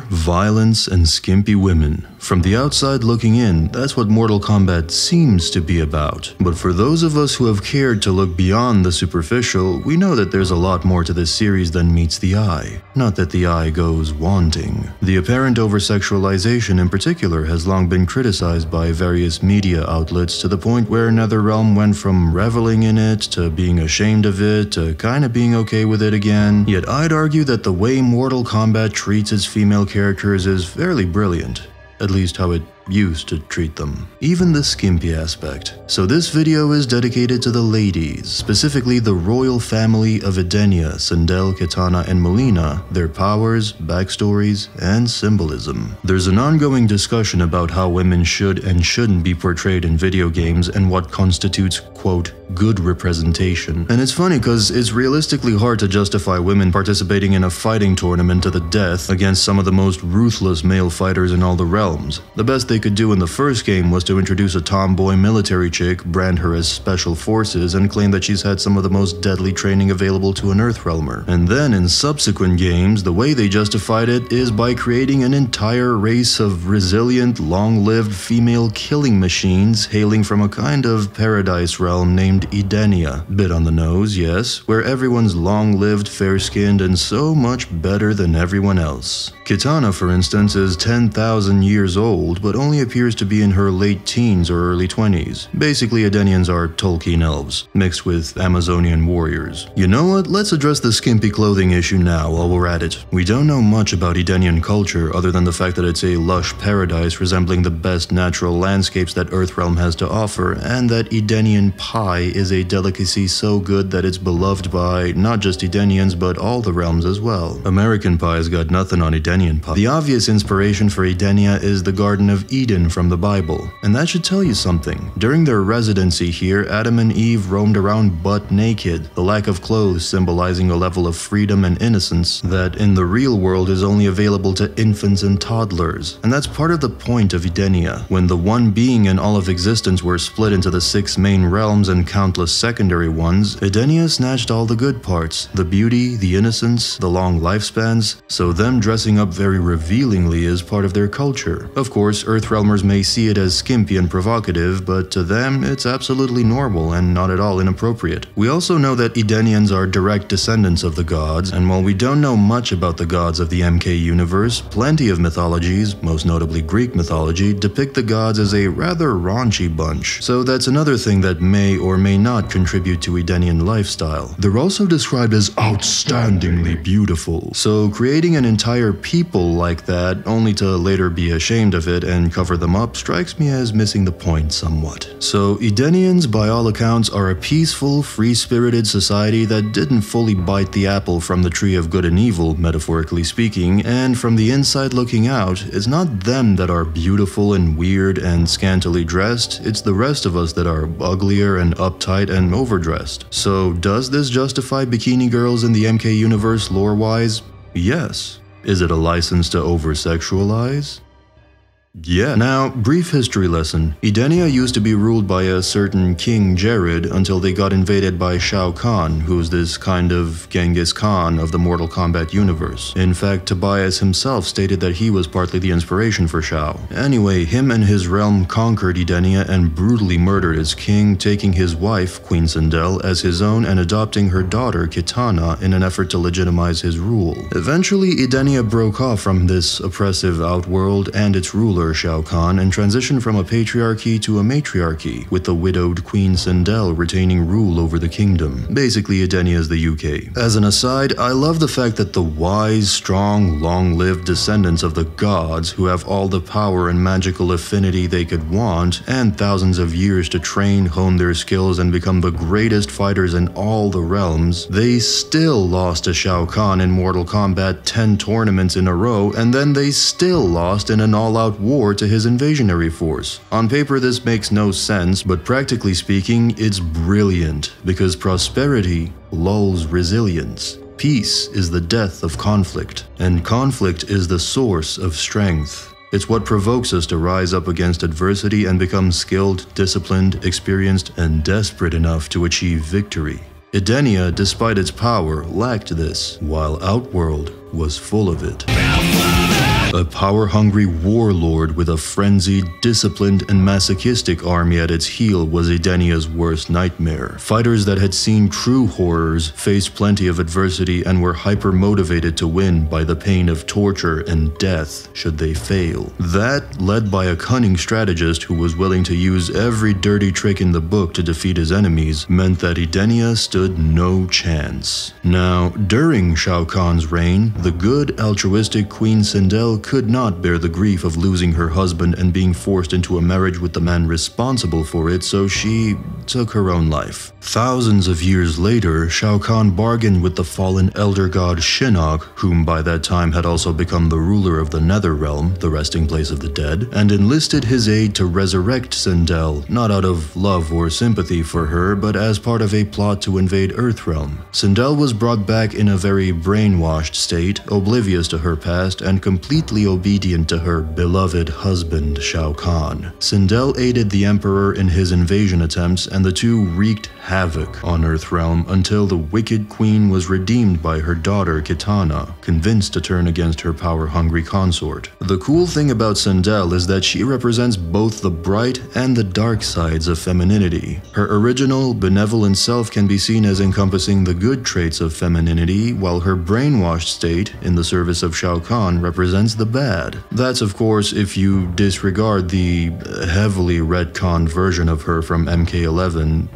violence, and skimpy women. From the outside looking in, that's what Mortal Kombat seems to be about. But for those of us who have cared to look beyond the superficial, we know that there's a lot more to this series than meets the eye. Not that the eye goes wanting. The apparent over-sexualization in particular has long been criticized by various media outlets to the point where NetherRealm went from reveling in it to being ashamed of it to kinda being okay with it again. Yet I'd argue that the way Mortal Kombat treats its female characters is fairly brilliant. At least how it used to treat them. Even the skimpy aspect. So this video is dedicated to the ladies, specifically the royal family of Edenia, Sindel, Kitana, and Mileena, their powers, backstories, and symbolism. There's an ongoing discussion about how women should and shouldn't be portrayed in video games and what constitutes, quote, good representation. And it's funny because it's realistically hard to justify women participating in a fighting tournament to the death against some of the most ruthless male fighters in all the realms. The best they could do in the first game was to introduce a tomboy military chick, brand her as special forces, and claim that she's had some of the most deadly training available to an Earthrealmer. And then in subsequent games, the way they justified it is by creating an entire race of resilient, long-lived female killing machines hailing from a kind of paradise realm named Edenia. Bit on the nose, yes, where everyone's long-lived, fair-skinned, and so much better than everyone else. Kitana, for instance, is 10,000 years old, but only appears to be in her late teens or early 20s. Basically, Edenians are Tolkien elves, mixed with Amazonian warriors. You know what? Let's address the skimpy clothing issue now while we're at it. We don't know much about Edenian culture other than the fact that it's a lush paradise resembling the best natural landscapes that Earthrealm has to offer, and that Edenian pie is a delicacy so good that it's beloved by not just Edenians but all the realms as well. American pie's got nothing on Edenian pie. The obvious inspiration for Edenia is the Garden of Eden from the Bible, and that should tell you something. During their residency here, Adam and Eve roamed around butt naked, the lack of clothes symbolizing a level of freedom and innocence that in the real world is only available to infants and toddlers. And that's part of the point of Edenia. When the one being in all of existence were split into the 6 main realms and countless secondary ones, Edenia snatched all the good parts, the beauty, the innocence, the long lifespans, so them dressing up very revealingly is part of their culture. Of course, Earthrealmers may see it as skimpy and provocative, but to them it's absolutely normal and not at all inappropriate. We also know that Edenians are direct descendants of the gods, and while we don't know much about the gods of the MK universe, plenty of mythologies, most notably Greek mythology, depict the gods as a rather raunchy bunch. So that's another thing that may or may not contribute to Edenian lifestyle. They're also described as outstandingly beautiful. So creating an entire people like that, only to later be ashamed of it and cover them up, strikes me as missing the point somewhat. So Edenians, by all accounts, are a peaceful, free-spirited society that didn't fully bite the apple from the tree of good and evil, metaphorically speaking, and from the inside looking out, it's not them that are beautiful and weird and scantily dressed, it's the rest of us that are uglier and uptight and overdressed. So does this justify bikini girls in the MK universe lore-wise? Yes. Is it a license to over-sexualize? Yeah. Now, brief history lesson. Edenia used to be ruled by a certain King Jared until they got invaded by Shao Kahn, who's this kind of Genghis Khan of the Mortal Kombat universe. In fact, Tobias himself stated that he was partly the inspiration for Shao. Anyway, him and his realm conquered Edenia and brutally murdered its king, taking his wife, Queen Sindel, as his own and adopting her daughter, Kitana, in an effort to legitimize his rule. Eventually, Edenia broke off from this oppressive outworld and its ruler, Shao Kahn, and transitioned from a patriarchy to a matriarchy, with the widowed Queen Sindel retaining rule over the kingdom. Basically, Edenia is the UK. As an aside, I love the fact that the wise, strong, long-lived descendants of the gods, who have all the power and magical affinity they could want, and thousands of years to train, hone their skills, and become the greatest fighters in all the realms, they still lost to Shao Kahn in Mortal Kombat 10 tournaments in a row, and then they still lost in an all-out war to his invasionary force. On paper this makes no sense, but practically speaking, it's brilliant, because prosperity lulls resilience. Peace is the death of conflict, and conflict is the source of strength. It's what provokes us to rise up against adversity and become skilled, disciplined, experienced, and desperate enough to achieve victory. Edenia, despite its power, lacked this, while Outworld was full of it. A power-hungry warlord with a frenzied, disciplined, and masochistic army at its heel was Edenia's worst nightmare. Fighters that had seen true horrors, faced plenty of adversity, and were hyper-motivated to win by the pain of torture and death should they fail. That, led by a cunning strategist who was willing to use every dirty trick in the book to defeat his enemies, meant that Edenia stood no chance. Now, during Shao Kahn's reign, the good, altruistic Queen Sindel could not bear the grief of losing her husband and being forced into a marriage with the man responsible for it, so she took her own life. Thousands of years later, Shao Kahn bargained with the fallen elder god Shinnok, whom by that time had also become the ruler of the Netherrealm, the resting place of the dead, and enlisted his aid to resurrect Sindel, not out of love or sympathy for her, but as part of a plot to invade Earthrealm. Sindel was brought back in a very brainwashed state, oblivious to her past, and completely obedient to her beloved husband, Shao Kahn. Sindel aided the Emperor in his invasion attempts, and the two wreaked havoc on Earthrealm until the wicked queen was redeemed by her daughter Kitana, convinced to turn against her power-hungry consort. The cool thing about Sindel is that she represents both the bright and the dark sides of femininity. Her original, benevolent self can be seen as encompassing the good traits of femininity, while her brainwashed state, in the service of Shao Kahn, represents the bad. That's of course if you disregard the heavily retconned version of her from MK11,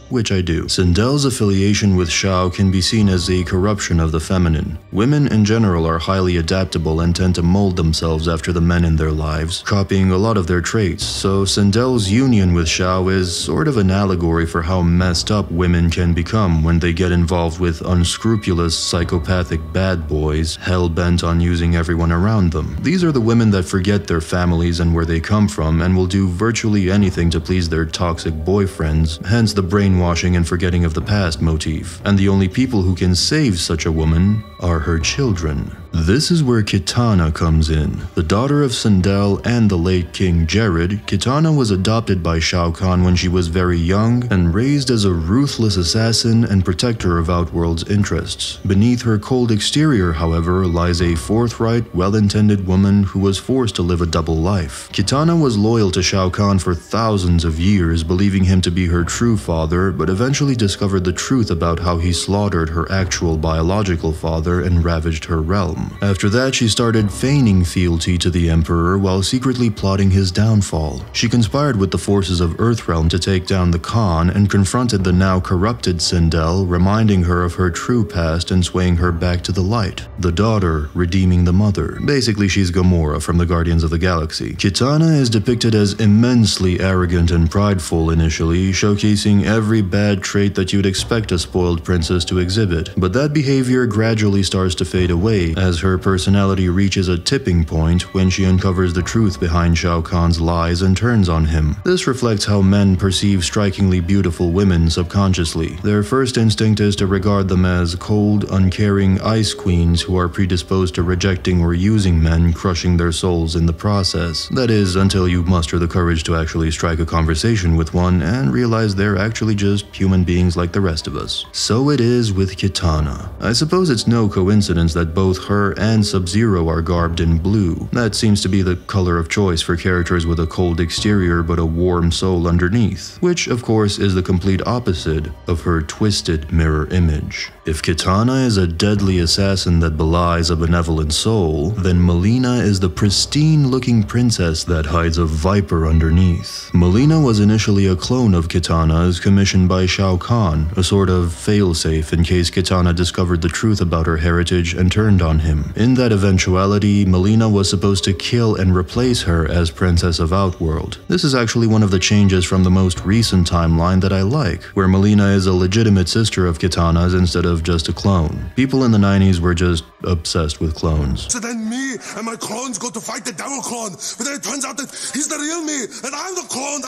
which I do. Sindel's affiliation with Shao can be seen as a corruption of the feminine. Women in general are highly adaptable and tend to mold themselves after the men in their lives, copying a lot of their traits, so Sindel's union with Shao is sort of an allegory for how messed up women can become when they get involved with unscrupulous, psychopathic bad boys, hell-bent on using everyone around them. These are the women that forget their families and where they come from and will do virtually anything to please their toxic boyfriends, hence the brainwashing and forgetting of the past motif. And the only people who can save such a woman are her children. This is where Kitana comes in. The daughter of Sindel and the late King Jared, Kitana was adopted by Shao Kahn when she was very young and raised as a ruthless assassin and protector of Outworld's interests. Beneath her cold exterior, however, lies a forthright, well-intended woman who was forced to live a double life. Kitana was loyal to Shao Kahn for thousands of years, believing him to be her true father, but eventually discovered the truth about how he slaughtered her actual biological father and ravaged her realm. After that, she started feigning fealty to the Emperor while secretly plotting his downfall. She conspired with the forces of Earthrealm to take down the Khan and confronted the now corrupted Sindel, reminding her of her true past and swaying her back to the light. The daughter redeeming the mother. Basically, she's Gamora from the Guardians of the Galaxy. Kitana is depicted as immensely arrogant and prideful initially, showcasing every bad trait that you'd expect a spoiled princess to exhibit. But that behavior gradually starts to fade away as her personality reaches a tipping point when she uncovers the truth behind Shao Kahn's lies and turns on him. This reflects how men perceive strikingly beautiful women subconsciously. Their first instinct is to regard them as cold, uncaring ice queens who are predisposed to rejecting or using men, crushing their souls in the process. That is, until you muster the courage to actually strike a conversation with one and realize they're actually just human beings like the rest of us. So it is with Kitana. I suppose it's no coincidence that both her and Sub-Zero are garbed in blue. That seems to be the color of choice for characters with a cold exterior but a warm soul underneath, which of course is the complete opposite of her twisted mirror image. If Kitana is a deadly assassin that belies a benevolent soul, then Mileena is the pristine-looking princess that hides a viper underneath. Mileena was initially a clone of Kitana's commissioned by Shao Kahn, a sort of failsafe in case Kitana discovered the truth about her heritage and turned on him. In that eventuality, Mileena was supposed to kill and replace her as Princess of Outworld. This is actually one of the changes from the most recent timeline that I like, where Mileena is a legitimate sister of Kitana's instead of just a clone. People in the 90s were just obsessed with clones. So then me and my clones go to fight the devil clone, but then it turns out that he's the real me, and I'm the clone.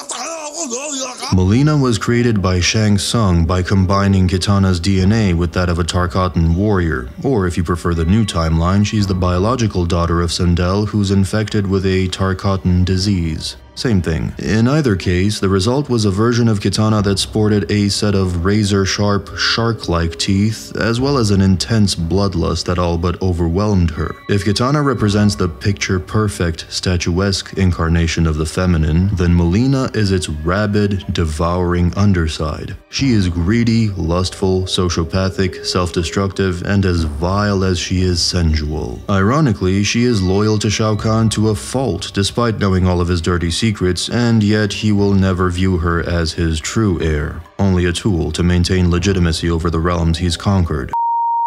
Mileena was created by Shang Tsung by combining Kitana's DNA with that of a Tarkatan warrior, or if you prefer the new timeline, she's the biological daughter of Sindel who's infected with a Tarkatan disease. Same thing. In either case, the result was a version of Kitana that sported a set of razor-sharp, shark-like teeth, as well as an intense bloodlust that all but overwhelmed her. If Kitana represents the picture-perfect, statuesque incarnation of the feminine, then Mileena is its rabid, devouring underside. She is greedy, lustful, sociopathic, self-destructive, and as vile as she is sensual. Ironically, she is loyal to Shao Kahn to a fault, despite knowing all of his dirty secrets, and yet he will never view her as his true heir, only a tool to maintain legitimacy over the realms he's conquered.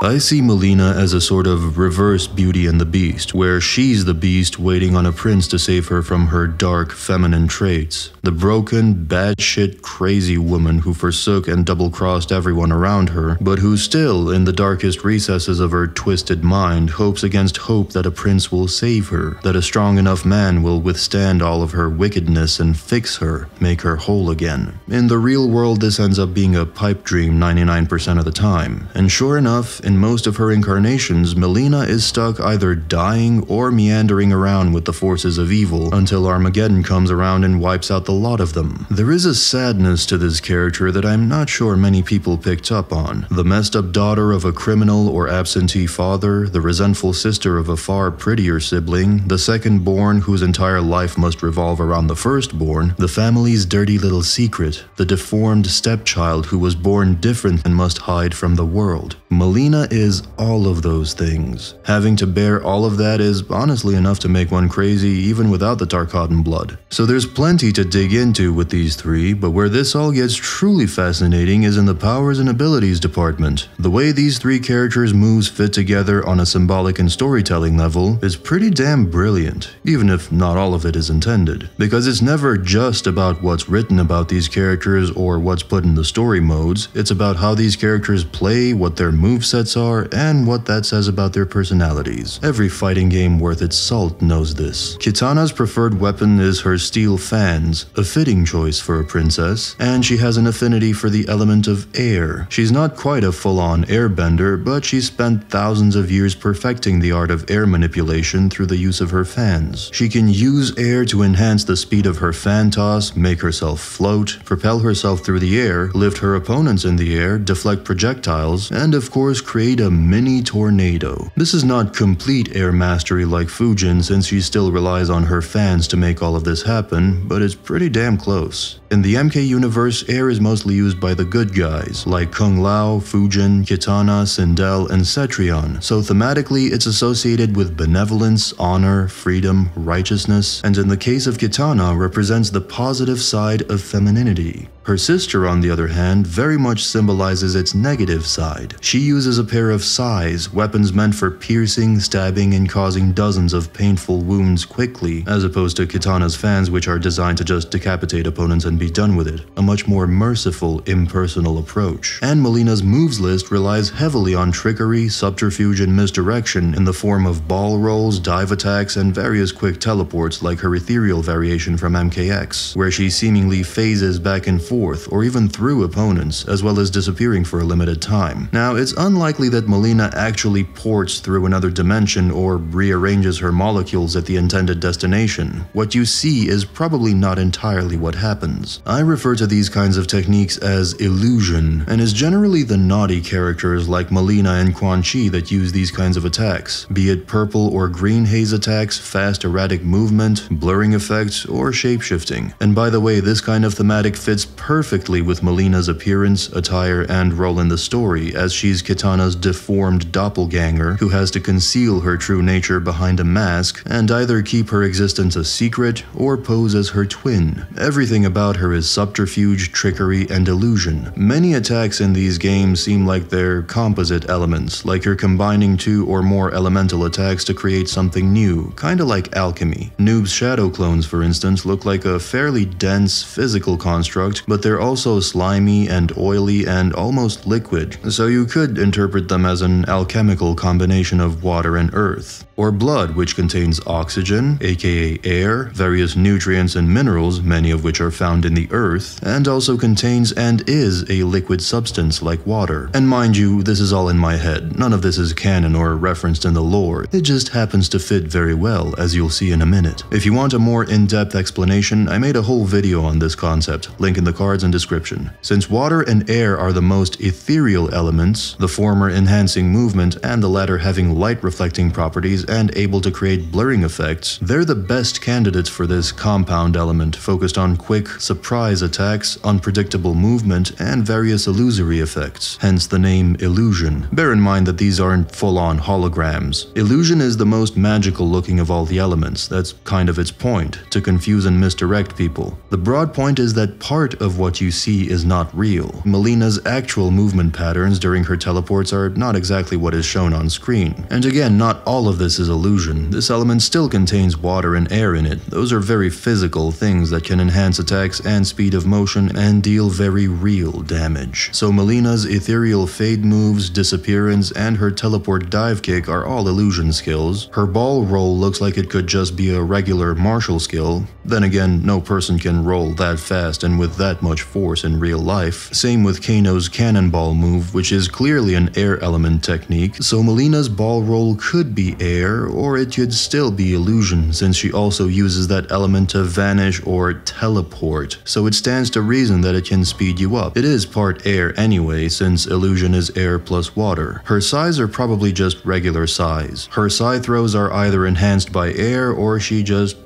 I see Mileena as a sort of reverse Beauty and the Beast, where she's the beast waiting on a prince to save her from her dark, feminine traits. The broken, batshit, crazy woman who forsook and double-crossed everyone around her, but who still, in the darkest recesses of her twisted mind, hopes against hope that a prince will save her, that a strong enough man will withstand all of her wickedness and fix her, make her whole again. In the real world, this ends up being a pipe dream 99% of the time, and sure enough, in most of her incarnations, Mileena is stuck either dying or meandering around with the forces of evil until Armageddon comes around and wipes out the lot of them. There is a sadness to this character that I'm not sure many people picked up on. The messed up daughter of a criminal or absentee father, the resentful sister of a far prettier sibling, the second-born whose entire life must revolve around the firstborn, the family's dirty little secret, the deformed stepchild who was born different and must hide from the world. Mileena is all of those things. Having to bear all of that is honestly enough to make one crazy even without the Tarkatan blood. So there's plenty to dig into with these three, but where this all gets truly fascinating is in the powers and abilities department. The way these three characters' moves fit together on a symbolic and storytelling level is pretty damn brilliant, even if not all of it is intended. Because it's never just about what's written about these characters or what's put in the story modes, it's about how these characters play, what their movesets are, and what that says about their personalities. Every fighting game worth its salt knows this. Kitana's preferred weapon is her steel fans, a fitting choice for a princess, and she has an affinity for the element of air. She's not quite a full-on airbender, but she spent thousands of years perfecting the art of air manipulation through the use of her fans. She can use air to enhance the speed of her fan toss, make herself float, propel herself through the air, lift her opponents in the air, deflect projectiles, and of course create a mini tornado. This is not complete air mastery like Fujin, since she still relies on her fans to make all of this happen, but it's pretty damn close. In the MK universe, air is mostly used by the good guys, like Kung Lao, Fujin, Kitana, Sindel, and Cetrion, so thematically it's associated with benevolence, honor, freedom, righteousness, and in the case of Kitana, represents the positive side of femininity. Her sister, on the other hand, very much symbolizes its negative side. She uses a pair of sais, weapons meant for piercing, stabbing, and causing dozens of painful wounds quickly, as opposed to Kitana's fans, which are designed to just decapitate opponents and be done with it. A much more merciful, impersonal approach. And Mileena's moves list relies heavily on trickery, subterfuge, and misdirection in the form of ball rolls, dive attacks, and various quick teleports like her ethereal variation from MKX, where she seemingly phases back and forth or even through opponents, as well as disappearing for a limited time. Now, it's unlikely that Mileena actually ports through another dimension or rearranges her molecules at the intended destination. What you see is probably not entirely what happens. I refer to these kinds of techniques as illusion, and it's generally the naughty characters like Mileena and Quan Chi that use these kinds of attacks, be it purple or green haze attacks, fast erratic movement, blurring effects, or shapeshifting. And by the way, this kind of thematic fits perfectly with Mileena's appearance, attire, and role in the story, as she's Kitana's deformed doppelganger who has to conceal her true nature behind a mask and either keep her existence a secret or pose as her twin. Everything about her is subterfuge, trickery, and illusion. Many attacks in these games seem like they're composite elements, like you're combining two or more elemental attacks to create something new, kinda like alchemy. Noob's shadow clones, for instance, look like a fairly dense physical construct, but they're also slimy and oily and almost liquid, so you could interpret them as an alchemical combination of water and earth. Or blood, which contains oxygen, aka air, various nutrients and minerals, many of which are found found in the earth, and also contains and is a liquid substance like water. And mind you, this is all in my head. None of this is canon or referenced in the lore. It just happens to fit very well, as you'll see in a minute. If you want a more in-depth explanation, I made a whole video on this concept, link in the cards and description. Since water and air are the most ethereal elements, the former enhancing movement and the latter having light-reflecting properties and able to create blurring effects, they're the best candidates for this compound element focused on quick, surprise attacks, unpredictable movement, and various illusory effects, hence the name illusion. Bear in mind that these aren't full-on holograms. Illusion is the most magical looking of all the elements. That's kind of its point, to confuse and misdirect people. The broad point is that part of what you see is not real. Mileena's actual movement patterns during her teleports are not exactly what is shown on screen. And again, not all of this is illusion. This element still contains water and air in it. Those are very physical things that can enhance attacks and speed of motion and deal very real damage. So Mileena's ethereal fade moves, disappearance, and her teleport dive kick are all illusion skills. Her ball roll looks like it could just be a regular martial skill. Then again, no person can roll that fast and with that much force in real life. Same with Kano's cannonball move, which is clearly an air element technique, so Mileena's ball roll could be air, or it could still be illusion, since she also uses that element to vanish or teleport, so it stands to reason that it can speed you up. It is part air anyway, since illusion is air plus water. Her sighs are probably just regular sighs. Her sigh throws are either enhanced by air or she just,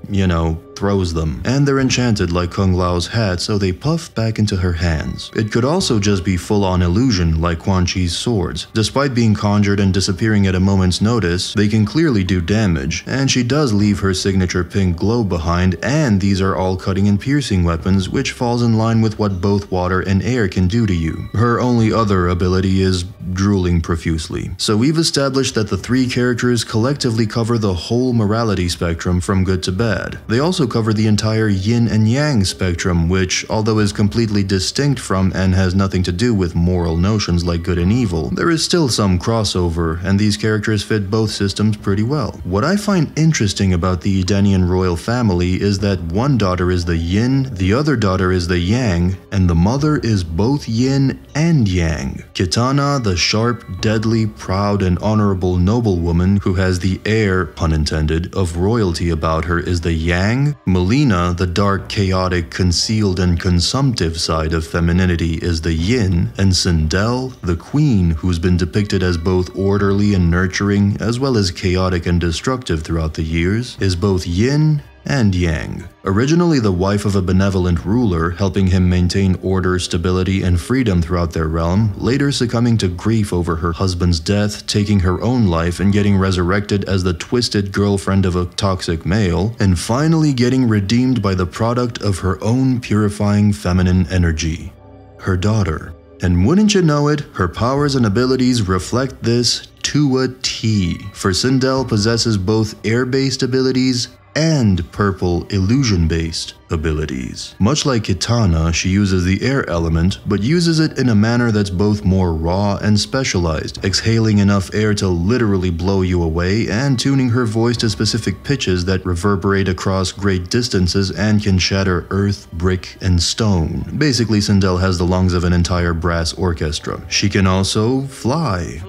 throws them. And they're enchanted like Kung Lao's hat, so they puff back into her hands. It could also just be full-on illusion like Quan Chi's swords. Despite being conjured and disappearing at a moment's notice, they can clearly do damage, and she does leave her signature pink glow behind, and these are all cutting and piercing weapons, which falls in line with what both water and air can do to you. Her only other ability is drooling profusely. So we've established that the three characters collectively cover the whole morality spectrum from good to bad. They also cover the entire yin and yang spectrum, which, although is completely distinct from and has nothing to do with moral notions like good and evil, there is still some crossover, and these characters fit both systems pretty well. What I find interesting about the Edenian royal family is that one daughter is the yin, the other daughter is the yang, and the mother is both yin and yang. Kitana, the sharp, deadly, proud, and honorable noblewoman who has the air, pun intended, of royalty about her is the yang. Mileena, the dark, chaotic, concealed, and consumptive side of femininity is the yin, and Sindel, the queen who's been depicted as both orderly and nurturing, as well as chaotic and destructive throughout the years, is both yin and yang. Originally the wife of a benevolent ruler, helping him maintain order, stability, and freedom throughout their realm, later succumbing to grief over her husband's death, taking her own life and getting resurrected as the twisted girlfriend of a toxic male, and finally getting redeemed by the product of her own purifying feminine energy, her daughter. And wouldn't you know it, her powers and abilities reflect this to a T, for Sindel possesses both air-based abilities and purple illusion-based abilities. Much like Kitana, she uses the air element, but uses it in a manner that's both more raw and specialized, exhaling enough air to literally blow you away and tuning her voice to specific pitches that reverberate across great distances and can shatter earth, brick, and stone. Basically, Sindel has the lungs of an entire brass orchestra. She can also fly.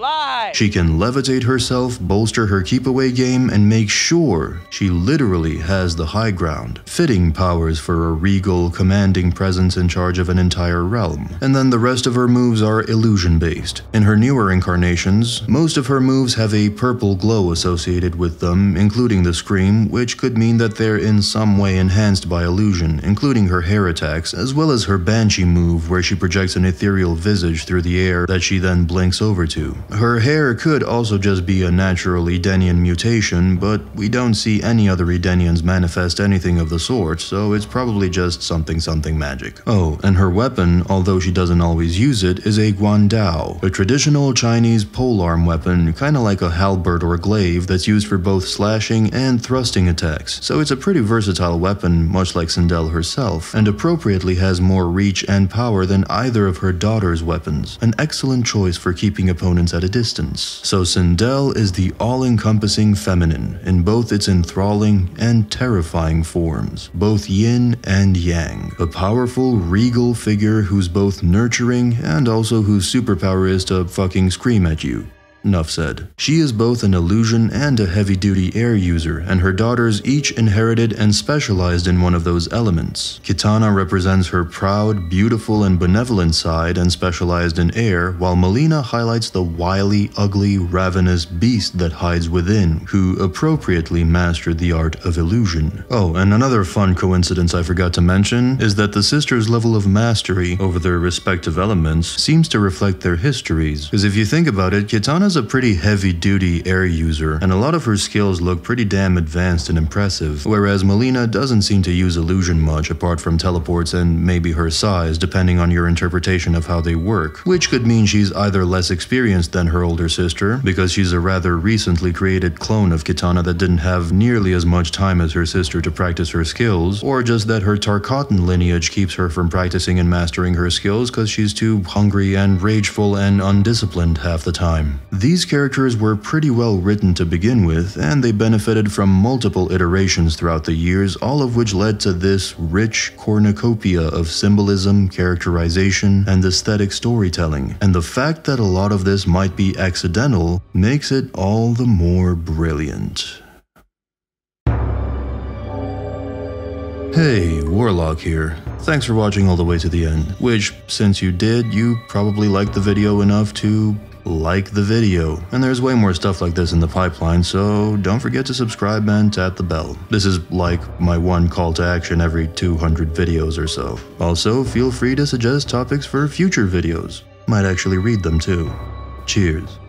She can levitate herself, bolster her keep-away game, and make sure she literally has the high ground. Fitting powers for a regal, commanding presence in charge of an entire realm. And then the rest of her moves are illusion-based. In her newer incarnations, most of her moves have a purple glow associated with them, including the scream, which could mean that they're in some way enhanced by illusion, including her hair attacks, as well as her banshee move, where she projects an ethereal visage through the air that she then blinks over to. Her hair could also just be a natural Edenian mutation, but we don't see any other Edenians manifest anything of the sort, so it's probably just something magic. Oh, and her weapon, although she doesn't always use it, is a guandao, a traditional Chinese polearm weapon, kinda like a halberd or glaive that's used for both slashing and thrusting attacks. So it's a pretty versatile weapon, much like Sindel herself, and appropriately has more reach and power than either of her daughter's weapons. An excellent choice for keeping opponents at a distance. So Sindel is the all-encompassing feminine, in both its enthralling and terrifying forms, both yin yin and yang, a powerful, regal figure who's both nurturing and also whose superpower is to fucking scream at you. Enough said. She is both an illusion and a heavy-duty air user, and her daughters each inherited and specialized in one of those elements. Kitana represents her proud, beautiful, and benevolent side and specialized in air, while Mileena highlights the wily, ugly, ravenous beast that hides within, who appropriately mastered the art of illusion. Oh, and another fun coincidence I forgot to mention is that the sisters' level of mastery over their respective elements seems to reflect their histories, because if you think about it, Kitana's a pretty heavy-duty air user, and a lot of her skills look pretty damn advanced and impressive, whereas Mileena doesn't seem to use illusion much apart from teleports and maybe her size, depending on your interpretation of how they work, which could mean she's either less experienced than her older sister, because she's a rather recently created clone of Kitana that didn't have nearly as much time as her sister to practice her skills, or just that her Tarkatan lineage keeps her from practicing and mastering her skills because she's too hungry and rageful and undisciplined half the time. These characters were pretty well written to begin with, and they benefited from multiple iterations throughout the years, all of which led to this rich cornucopia of symbolism, characterization, and aesthetic storytelling. And the fact that a lot of this might be accidental makes it all the more brilliant. Hey, Warlock here. Thanks for watching all the way to the end, which, since you did, you probably liked the video enough to like the video, and there's way more stuff like this in the pipeline, so don't forget to subscribe and tap the bell. This is like my one call to action every 200 videos or so. Also, feel free to suggest topics for future videos. Might actually read them too. Cheers.